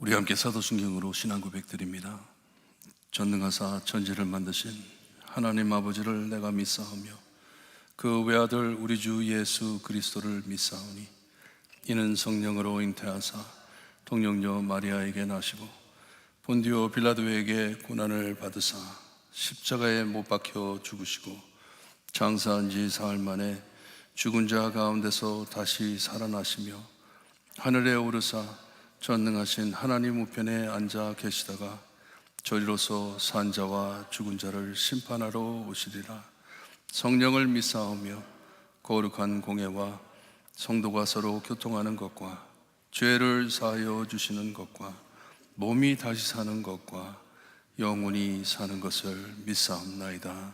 우리 함께 사도순경으로 신앙 고백드립니다. 전능하사 천지를 만드신 하나님 아버지를 내가 믿사오며 그 외아들 우리 주 예수 그리스도를 믿사오니 이는 성령으로 잉태하사 동정녀 마리아에게 나시고 본디오 빌라도에게 고난을 받으사 십자가에 못 박혀 죽으시고 장사한 지 사흘 만에 죽은 자 가운데서 다시 살아나시며 하늘에 오르사 전능하신 하나님 우편에 앉아 계시다가 저리로서 산 자와 죽은 자를 심판하러 오시리라. 성령을 믿사오며 거룩한 공회와 성도가 서로 교통하는 것과 죄를 사하여 주시는 것과 몸이 다시 사는 것과 영원히 사는 것을 믿사옵나이다.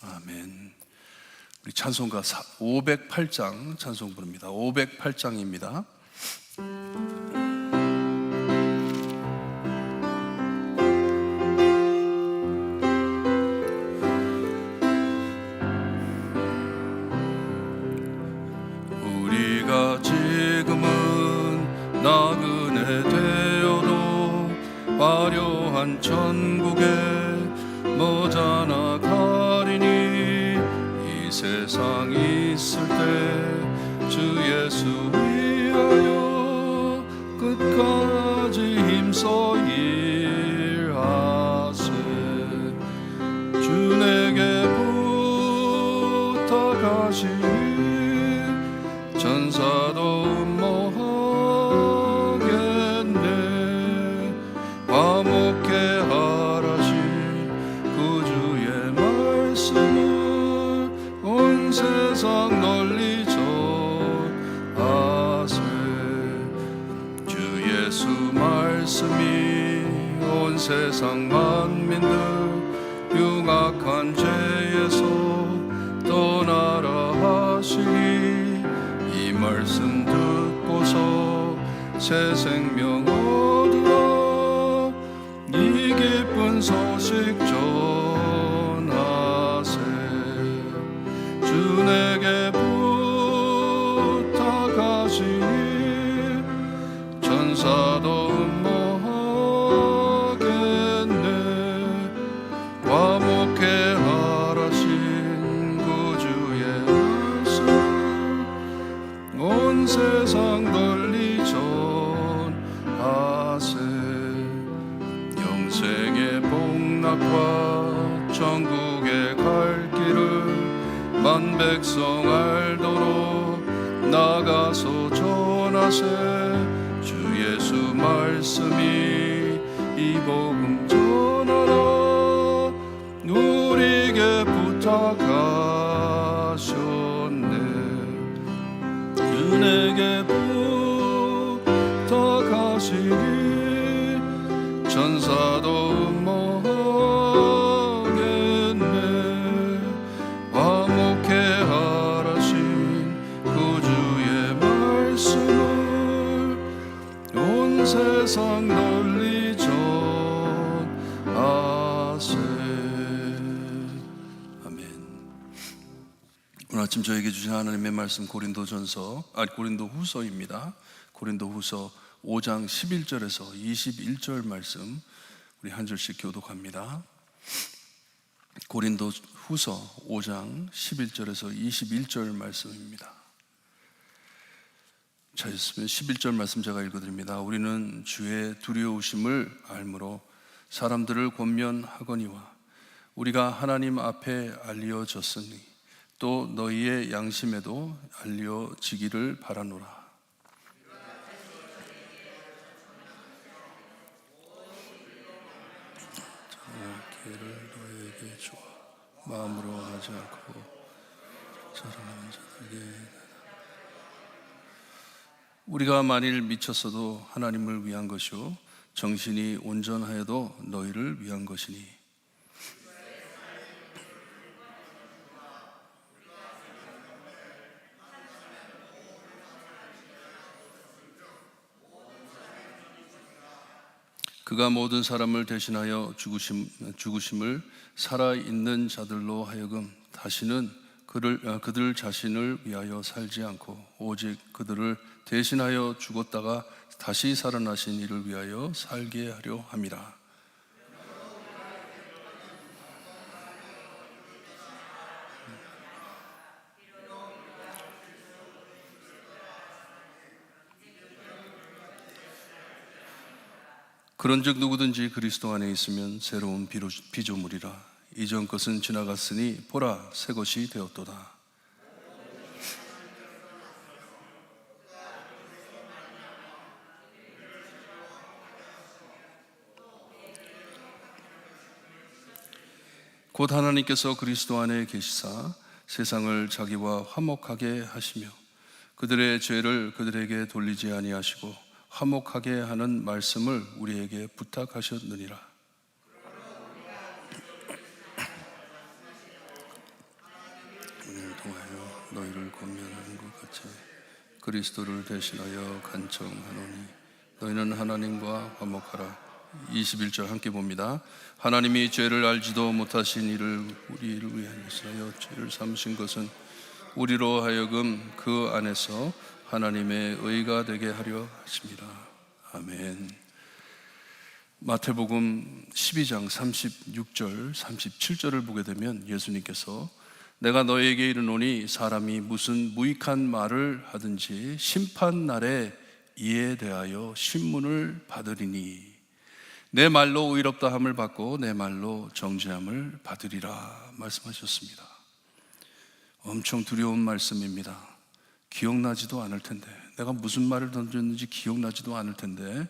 아멘. 우리 찬송가 508장 찬송 부릅니다. 508장입니다. 우리가 지금은 나그네 되어도 화려한 천국에 머지않아 가리니 이 세상 있을 때 주 예수 위하여 끝까지 힘써 일하세. 주 내게 부탁하시니 전사도 음모하겠네. 화목해 하라신 구주의 말씀을 온 세상 널리 전하세. 주 예수 말씀이 온 세상 만민들 흉악한 죄에서 떠나라 하시니 이 말씀 듣고서 새 생명 얻으라. 이 기쁜 소식 전하세. 주 내게 부탁하시니 전사도 음모하겠네. 화목해 하라신 구주의 말씀 온 세상 널리 전하세. 영생의 복락과 천국에 갈 길을 만 백성 알도록 나가서 전하세. 주 예수 말씀이 이 복음 전하라. 우리에게 부탁하셨네. 주 내게 부탁하시니 전사도 음모하겠네. 화목해 하라신 구주의 말씀을 온 세상 널리 전하세. 아멘. 오늘 아침 저에게 주신 하나님의 말씀 고린도후서입니다. 고린도후서 5장 11절에서 21절 말씀 우리 한 절씩 교독합니다. 고린도후서 5장 11절에서 21절 말씀입니다. 찾으셨으면 11절 말씀 제가 읽어드립니다. 우리는 주의 두려우심을 알므로 사람들을 권면하거니와 우리가 하나님 앞에 알려졌으니 또 너희의 양심에도 알려지기를 바라노라. 길을 너에게 주어 마음으로 하지 않고 사랑하는 자들에게. 우리가 만일 미쳤어도 하나님을 위한 것이요 정신이 온전하여도 너희를 위한 것이니 그가 모든 사람을 대신하여 죽으심을 살아있는 자들로 하여금 다시는 그들 자신을 위하여 살지 않고 오직 그들을 대신하여 죽었다가 다시 살아나신 이를 위하여 살게 하려 함이라. 그런즉 누구든지 그리스도 안에 있으면 새로운 피조물이라. 이전 것은 지나갔으니 보라 새 것이 되었도다. 곧 하나님께서 그리스도 안에 계시사 세상을 자기와 화목하게 하시며 그들의 죄를 그들에게 돌리지 아니하시고 화목하게 하는 말씀을 우리에게 부탁하셨느니라. 우리를 통하여 너희를 권면하는 것 같이 그리스도를 대신하여 간청하노니 너희는 하나님과 화목하라. 21절 함께 봅니다. 하나님이 죄를 알지도 못하신 이를 우리를 위하여 죄를 삼으신 것은 우리로 하여금 그 안에서 하나님의 의가 되게 하려 하십니다. 아멘. 마태복음 12장 36절 37절을 보게 되면 예수님께서 내가 너에게 이르노니 사람이 무슨 무익한 말을 하든지 심판날에 이에 대하여 신문을 받으리니 내 말로 의롭다 함을 받고 내 말로 정죄함을 받으리라 말씀하셨습니다. 엄청 두려운 말씀입니다. 기억나지도 않을 텐데, 내가 무슨 말을 던졌는지 기억나지도 않을 텐데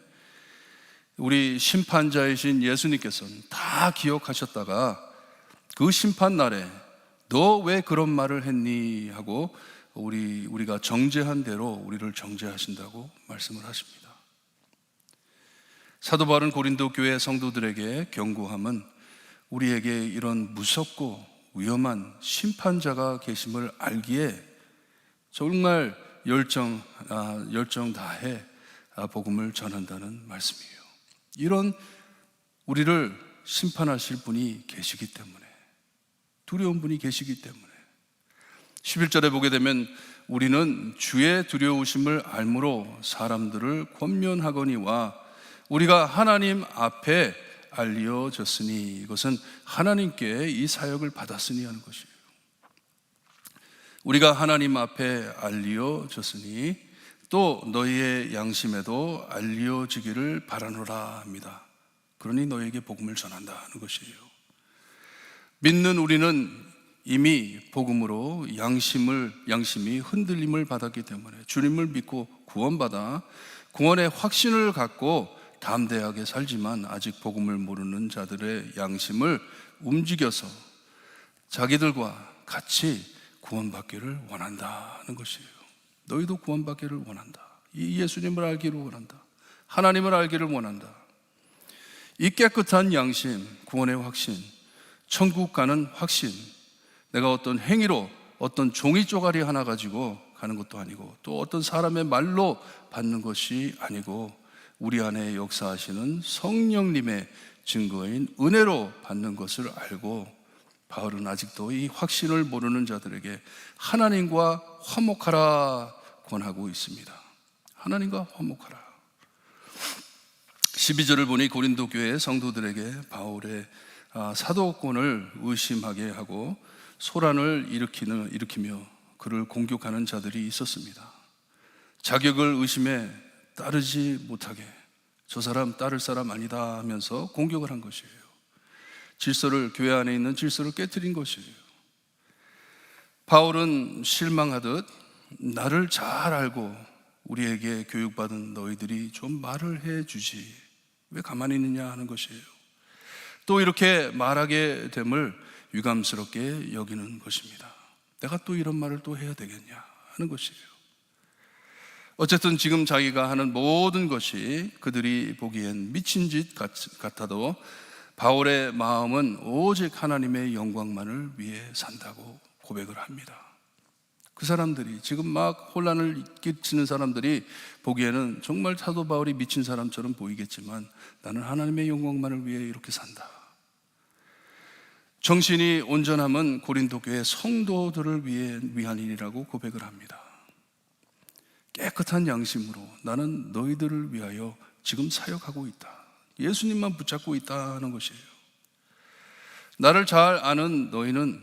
우리 심판자이신 예수님께서는 다 기억하셨다가 그 심판날에 너 왜 그런 말을 했니? 하고 우리가 정죄한 대로 우리를 정죄하신다고 말씀을 하십니다. 사도 바울은 고린도 교회 성도들에게 경고함은 우리에게 이런 무섭고 위험한 심판자가 계심을 알기에 정말 열정 다해 복음을 전한다는 말씀이에요. 이런 우리를 심판하실 분이 계시기 때문에, 두려운 분이 계시기 때문에 11절에 보게 되면 우리는 주의 두려우심을 알므로 사람들을 권면하거니와 우리가 하나님 앞에 알려졌으니 이것은 하나님께 이 사역을 받았으니 하는 것이에요. 우리가 하나님 앞에 알려졌으니 또 너희의 양심에도 알려지기를 바라노라 합니다. 그러니 너희에게 복음을 전한다 하는 것이에요. 믿는 우리는 이미 복음으로 양심이 흔들림을 받았기 때문에 주님을 믿고 구원받아 구원의 확신을 갖고 담대하게 살지만 아직 복음을 모르는 자들의 양심을 움직여서 자기들과 같이 구원받기를 원한다는 것이에요. 너희도 구원받기를 원한다. 이 예수님을 알기를 원한다. 하나님을 알기를 원한다. 이 깨끗한 양심, 구원의 확신, 천국 가는 확신, 내가 어떤 행위로 어떤 종이 쪼가리 하나 가지고 가는 것도 아니고 또 어떤 사람의 말로 받는 것이 아니고 우리 안에 역사하시는 성령님의 증거인 은혜로 받는 것을 알고 바울은 아직도 이 확신을 모르는 자들에게 하나님과 화목하라 권하고 있습니다. 하나님과 화목하라. 12절을 보니 고린도 교회 성도들에게 바울의 사도권을 의심하게 하고 소란을 일으키며 그를 공격하는 자들이 있었습니다. 자격을 의심해 따르지 못하게 저 사람 따를 사람 아니다 하면서 공격을 한 것이에요. 교회 안에 있는 질서를 깨트린 것이에요. 바울은 실망하듯 나를 잘 알고 우리에게 교육받은 너희들이 좀 말을 해주지 왜 가만히 있느냐 하는 것이에요. 또 이렇게 말하게 됨을 유감스럽게 여기는 것입니다. 내가 또 이런 말을 또 해야 되겠냐 하는 것이에요. 어쨌든 지금 자기가 하는 모든 것이 그들이 보기엔 미친 짓 같아도 바울의 마음은 오직 하나님의 영광만을 위해 산다고 고백을 합니다. 그 사람들이 지금 막 혼란을 끼치는 사람들이 보기에는 정말 사도 바울이 미친 사람처럼 보이겠지만 나는 하나님의 영광만을 위해 이렇게 산다. 정신이 온전함은 고린도 교회 성도들을 위한 일이라고 고백을 합니다. 깨끗한 양심으로 나는 너희들을 위하여 지금 사역하고 있다. 예수님만 붙잡고 있다는 것이에요. 나를 잘 아는 너희는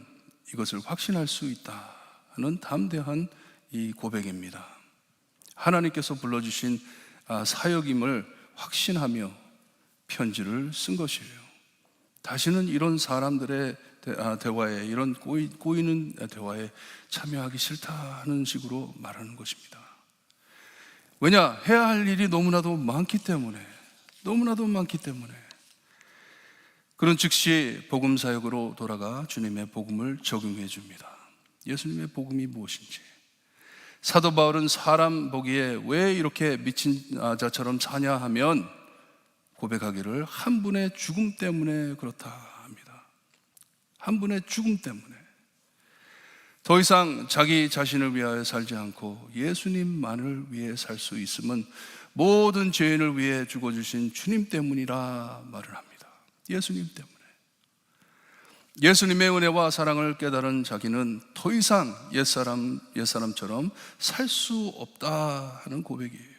이것을 확신할 수 있다는 담대한 이 고백입니다. 하나님께서 불러주신 사역임을 확신하며 편지를 쓴 것이에요. 다시는 이런 사람들의 대화에, 이런 꼬이는 대화에 참여하기 싫다는 식으로 말하는 것입니다. 왜냐? 해야 할 일이 너무나도 많기 때문에, 그런 즉시 복음 사역으로 돌아가 주님의 복음을 적용해 줍니다. 예수님의 복음이 무엇인지. 사도 바울은 사람 보기에 왜 이렇게 미친 자처럼 사냐 하면 고백하기를 한 분의 죽음 때문에 그렇다 합니다. 한 분의 죽음 때문에. 더 이상 자기 자신을 위하여 살지 않고 예수님만을 위해 살 수 있음은 모든 죄인을 위해 죽어주신 주님 때문이라 말을 합니다. 예수님 때문에. 예수님의 은혜와 사랑을 깨달은 자기는 더 이상 옛사람처럼 살 수 없다 하는 고백이에요.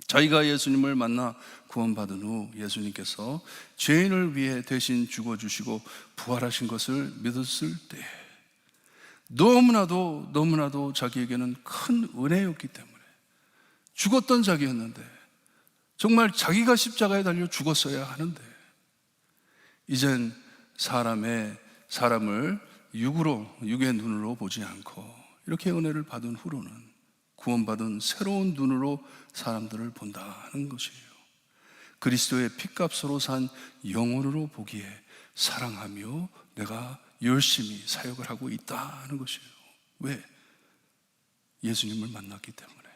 자기가 예수님을 만나 구원받은 후 예수님께서 죄인을 위해 대신 죽어주시고 부활하신 것을 믿었을 때 너무나도 자기에게는 큰 은혜였기 때문에, 죽었던 자기였는데, 정말 자기가 십자가에 달려 죽었어야 하는데, 이젠 사람을 육의 눈으로 보지 않고 이렇게 은혜를 받은 후로는 구원받은 새로운 눈으로 사람들을 본다는 것이에요. 그리스도의 핏값으로 산 영혼으로 보기에 사랑하며 내가 열심히 사역을 하고 있다는 것이에요. 왜? 예수님을 만났기 때문에.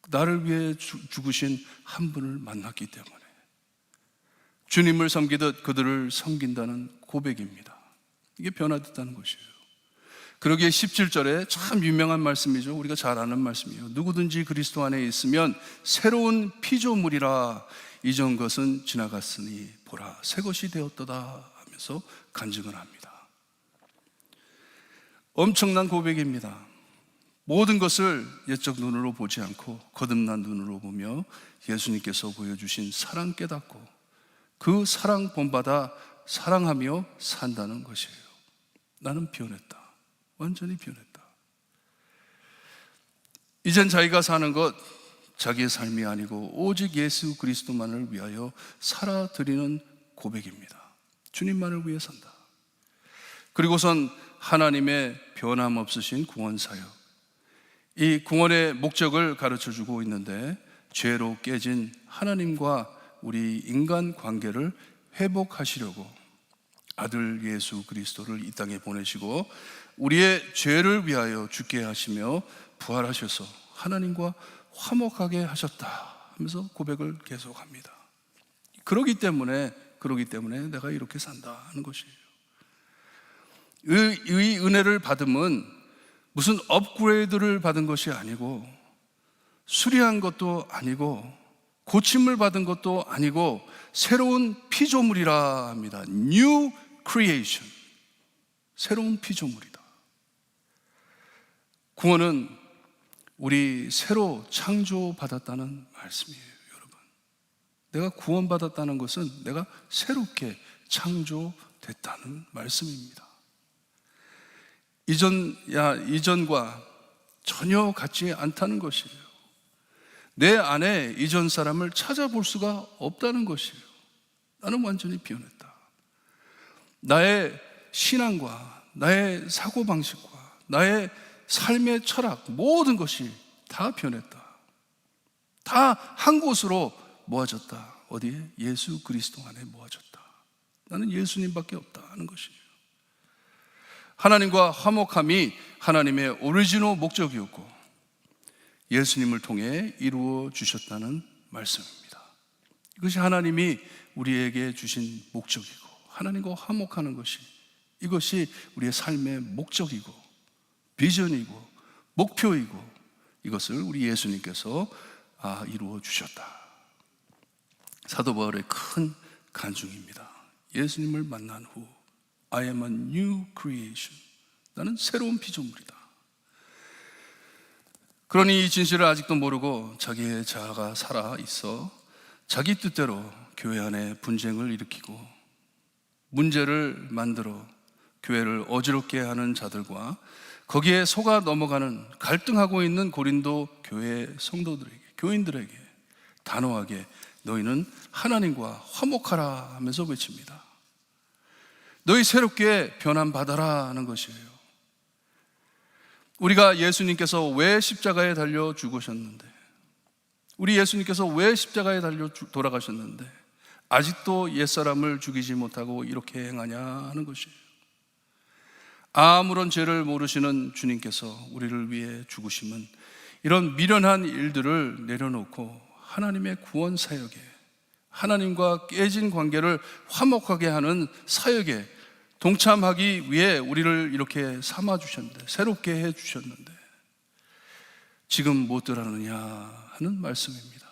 나를 위해 죽으신 한 분을 만났기 때문에. 주님을 섬기듯 그들을 섬긴다는 고백입니다. 이게 변화됐다는 것이에요. 그러기에 17절에 참 유명한 말씀이죠. 우리가 잘 아는 말씀이에요. 누구든지 그리스도 안에 있으면 새로운 피조물이라, 이전 것은 지나갔으니 보라 새 것이 되었도다 하면서 간증을 합니다. 엄청난 고백입니다. 모든 것을 옛적 눈으로 보지 않고 거듭난 눈으로 보며 예수님께서 보여주신 사랑 깨닫고 그 사랑 본받아 사랑하며 산다는 것이에요. 나는 변했다. 완전히 변했다. 이젠 자기가 사는 것, 자기의 삶이 아니고 오직 예수 그리스도만을 위하여 살아드리는 고백입니다. 주님만을 위해 산다. 그리고선 하나님의 변함없으신 구원 사역, 이 구원의 목적을 가르쳐주고 있는데, 죄로 깨진 하나님과 우리 인간 관계를 회복하시려고 아들 예수 그리스도를 이 땅에 보내시고 우리의 죄를 위하여 죽게 하시며 부활하셔서 하나님과 화목하게 하셨다 하면서 고백을 계속합니다. 그러기 때문에 내가 이렇게 산다 하는 것이에요. 이 은혜를 받음은 무슨 업그레이드를 받은 것이 아니고, 수리한 것도 아니고, 고침을 받은 것도 아니고, 새로운 피조물이라 합니다. New creation. 새로운 피조물이다. 구원은 우리 새로 창조받았다는 말씀이에요, 여러분. 내가 구원받았다는 것은 내가 새롭게 창조됐다는 말씀입니다. 이전과 전혀 같지 않다는 것이에요. 내 안에 이전 사람을 찾아볼 수가 없다는 것이에요. 나는 완전히 변했다. 나의 신앙과 나의 사고방식과 나의 삶의 철학, 모든 것이 다 변했다. 다 한 곳으로 모아졌다. 어디에? 예수 그리스도 안에 모아졌다. 나는 예수님밖에 없다 하는 것이에요. 하나님과 화목함이 하나님의 오리지널 목적이었고 예수님을 통해 이루어 주셨다는 말씀입니다. 이것이 하나님이 우리에게 주신 목적이고, 하나님과 화목하는 것이, 이것이 우리의 삶의 목적이고 비전이고 목표이고, 이것을 우리 예수님께서 이루어 주셨다. 사도 바울의 큰 간증입니다. 예수님을 만난 후 I am a new creation. 나는 새로운 피조물이다. 그러니 이 진실을 아직도 모르고 자기의 자아가 살아 있어 자기 뜻대로 교회 안에 분쟁을 일으키고 문제를 만들어 교회를 어지럽게 하는 자들과 거기에 속아 넘어가는 갈등하고 있는 고린도 교회 성도들에게, 교인들에게 단호하게 너희는 하나님과 화목하라 하면서 외칩니다. 너희 새롭게 변함받아라 하는 것이에요. 우리가 예수님께서 왜 십자가에 달려 죽으셨는데, 우리 예수님께서 왜 십자가에 달려 돌아가셨는데 아직도 옛사람을 죽이지 못하고 이렇게 행하냐 하는 것이에요. 아무런 죄를 모르시는 주님께서 우리를 위해 죽으심은 이런 미련한 일들을 내려놓고 하나님의 구원 사역에, 하나님과 깨진 관계를 화목하게 하는 사역에 동참하기 위해 우리를 이렇게 삼아주셨는데, 새롭게 해주셨는데 지금 못 들어느냐 하는 말씀입니다.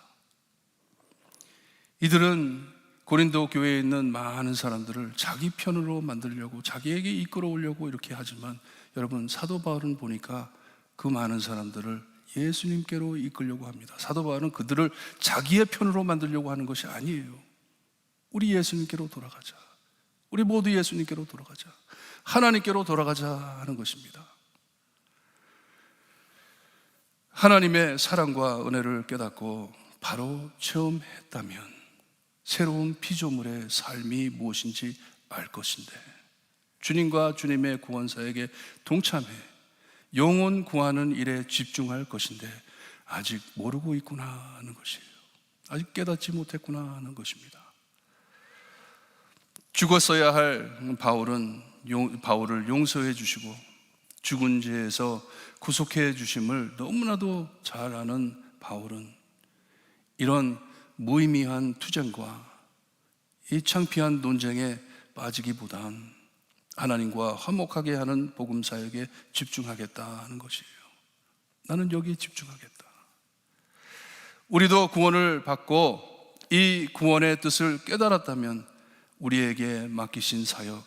이들은 고린도 교회에 있는 많은 사람들을 자기 편으로 만들려고, 자기에게 이끌어오려고 이렇게 하지만, 여러분, 사도 바울은 보니까 그 많은 사람들을 예수님께로 이끌려고 합니다. 사도 바울은 그들을 자기의 편으로 만들려고 하는 것이 아니에요. 우리 예수님께로 돌아가자, 우리 모두 예수님께로 돌아가자, 하나님께로 돌아가자 하는 것입니다. 하나님의 사랑과 은혜를 깨닫고 바로 체험했다면 새로운 피조물의 삶이 무엇인지 알 것인데, 주님과 주님의 구원사에게 동참해 영혼 구하는 일에 집중할 것인데 아직 모르고 있구나 하는 것이에요. 아직 깨닫지 못했구나 하는 것입니다. 죽었어야 할 바울을 용서해 주시고 죽은 죄에서 구속해 주심을 너무나도 잘 아는 바울은 이런 무의미한 투쟁과 이 창피한 논쟁에 빠지기보단 하나님과 화목하게 하는 복음 사역에 집중하겠다 하는 것이에요. 나는 여기에 집중하겠다. 우리도 구원을 받고 이 구원의 뜻을 깨달았다면 우리에게 맡기신 사역,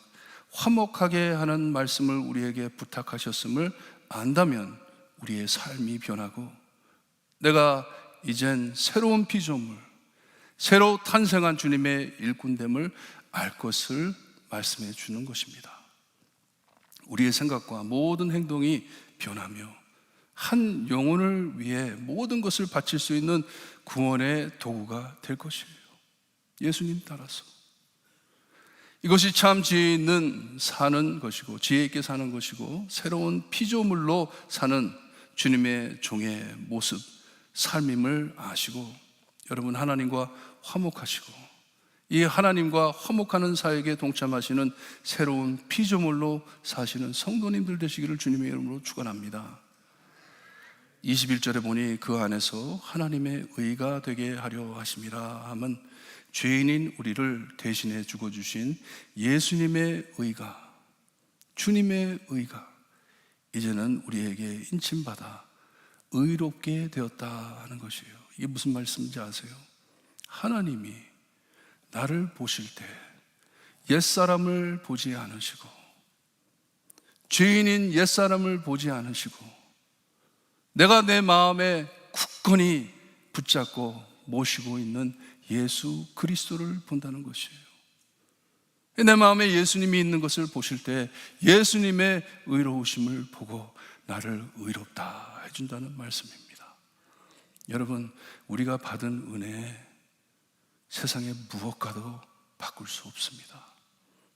화목하게 하는 말씀을 우리에게 부탁하셨음을 안다면 우리의 삶이 변하고 내가 이젠 새로운 피조물, 새로 탄생한 주님의 일꾼됨을 알 것을 말씀해 주는 것입니다. 우리의 생각과 모든 행동이 변하며 한 영혼을 위해 모든 것을 바칠 수 있는 구원의 도구가 될 것이에요. 예수님 따라서. 이것이 참 지혜 있는 사는 것이고, 지혜 있게 사는 것이고, 새로운 피조물로 사는 주님의 종의 모습, 삶임을 아시고, 여러분 하나님과 화목하시고 이 하나님과 화목하는 사역에 동참하시는 새로운 피조물로 사시는 성도님들 되시기를 주님의 이름으로 축원합니다. 21절에 보니 그 안에서 하나님의 의가 되게 하려 하심이라 하면 죄인인 우리를 대신해 죽어주신 예수님의 의가, 주님의 의가 이제는 우리에게 인침받아 의롭게 되었다 하는 것이에요. 이게 무슨 말씀인지 아세요? 하나님이 나를 보실 때 옛사람을 보지 않으시고 죄인인 옛사람을 보지 않으시고 내가 내 마음에 굳건히 붙잡고 모시고 있는 예수 그리스도를 본다는 것이에요. 내 마음에 예수님이 있는 것을 보실 때 예수님의 의로우심을 보고 나를 의롭다 해준다는 말씀입니다. 여러분, 우리가 받은 은혜 세상에 무엇과도 바꿀 수 없습니다.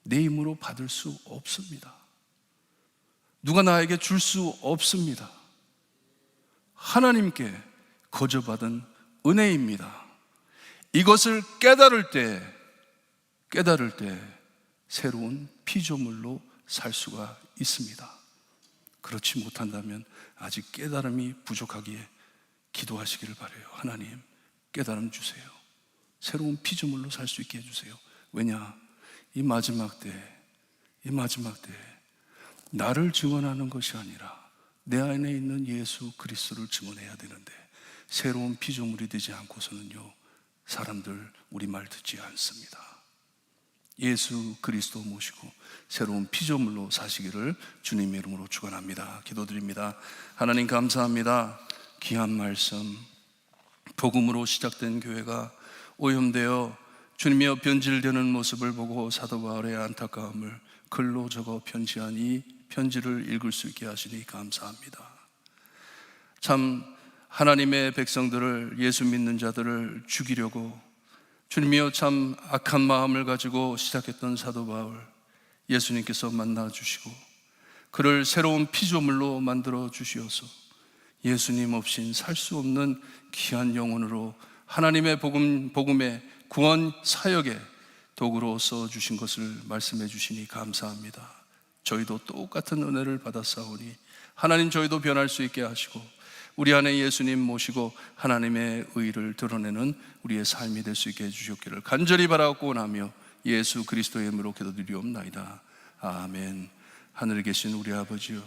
내 힘으로 받을 수 없습니다. 누가 나에게 줄 수 없습니다. 하나님께 거저받은 은혜입니다. 이것을 깨달을 때 새로운 피조물로 살 수가 있습니다. 그렇지 못한다면 아직 깨달음이 부족하기에 기도하시기를 바라요. 하나님, 깨달음 주세요. 새로운 피조물로 살 수 있게 해주세요. 왜냐? 이 마지막 때 나를 증언하는 것이 아니라 내 안에 있는 예수 그리스도를 증언해야 되는데 새로운 피조물이 되지 않고서는요, 사람들 우리 말 듣지 않습니다. 예수 그리스도 모시고 새로운 피조물로 사시기를 주님의 이름으로 축원합니다. 기도드립니다. 하나님 감사합니다. 귀한 말씀, 복음으로 시작된 교회가 오염되어 주님이여 변질되는 모습을 보고 사도 바울의 안타까움을 글로 적어 편지한 이 편지를 읽을 수 있게 하시니 감사합니다. 참 하나님의 백성들을, 예수 믿는 자들을 죽이려고 주님이여 참 악한 마음을 가지고 시작했던 사도 바울, 예수님께서 만나주시고 그를 새로운 피조물로 만들어 주시어서 예수님 없인 살 수 없는 귀한 영혼으로 하나님의 복음의 구원 사역의 도구로 써주신 것을 말씀해 주시니 감사합니다. 저희도 똑같은 은혜를 받았사오니 하나님 저희도 변할 수 있게 하시고 우리 안에 예수님 모시고 하나님의 의를 드러내는 우리의 삶이 될 수 있게 해주셨기를 간절히 바라고 원하며 예수 그리스도의 이름으로 기도드리옵나이다. 아멘. 하늘에 계신 우리 아버지여,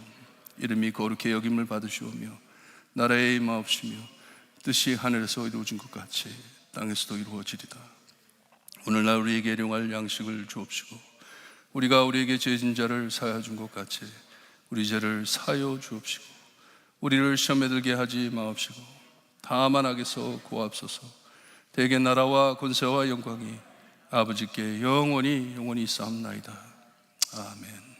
이름이 거룩히 여김을 받으시오며 나라의 임하옵시며 뜻이 하늘에서 이루어진 것 같이 땅에서도 이루어지리다. 오늘날 우리에게 일용할 양식을 주옵시고 우리가 우리에게 죄진 자를 사하여 준 것 같이 우리 죄를 사하여 주옵시고 우리를 시험에 들게 하지 마옵시고 다만 악에서 구하옵소서. 대개 나라와 권세와 영광이 아버지께 영원히 있사옵나이다. 아멘.